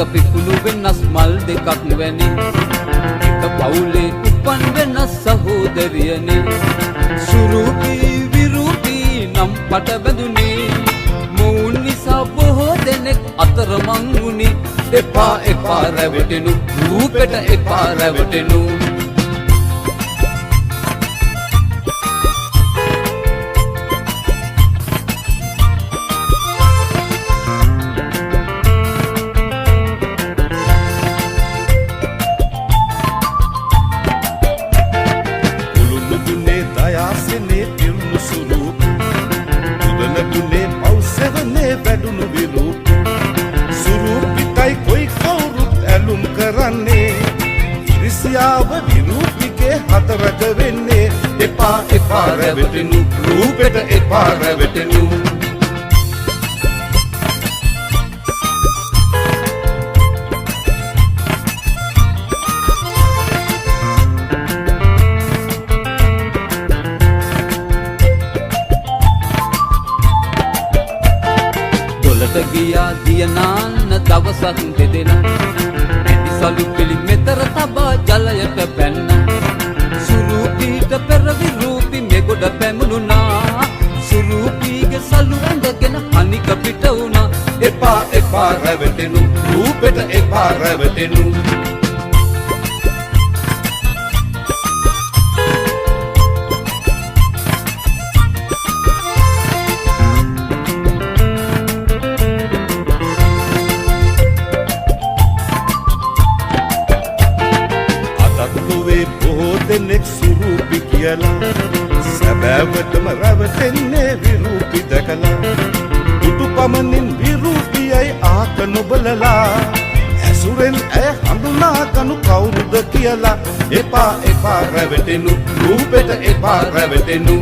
පිපුණු වෙනස් මල් දෙකක් වැනි එක පවුලේ උපන් වෙනස් සහෝදරියනේ සුරූපී විරූපී නම් පට බැඳුනේ මොවුන් නිසා බොහෝ දෙනෙක් අතරමං වුණේ එපා එපා රැවටෙනු රූපෙට එපා රැවටෙනු හතරක වෙන්නේ එපා එපා රැවටෙනු රූපෙට එපා රැවටෙනු දොලට ගියා දිය නාන්න දවසක් දෙදෙනා ඇතිසලු පිළි මෙතර තබා ජලයට පැන්නා සුරූපීට පෙර විරූපී මෙගොඩ පැමුණුනා සුරූපීගේ සලු ඇඳගෙන අනික පිට වුණා එපා එපා රැවටෙනු රූපෙට එපා රැවටෙනු දෙනෙක් සුරූපි කියලා සැබෑවටම රැවටෙන්නේ විරූපි දැකලා දුටු පමණින් විරූපියයි ආක නොබලලා ඇසුරෙන් ඇය හඳුනා ගනු කවුරුද කියලා එපා එපා රැවටෙනු රූපෙට එපා රැවටෙනු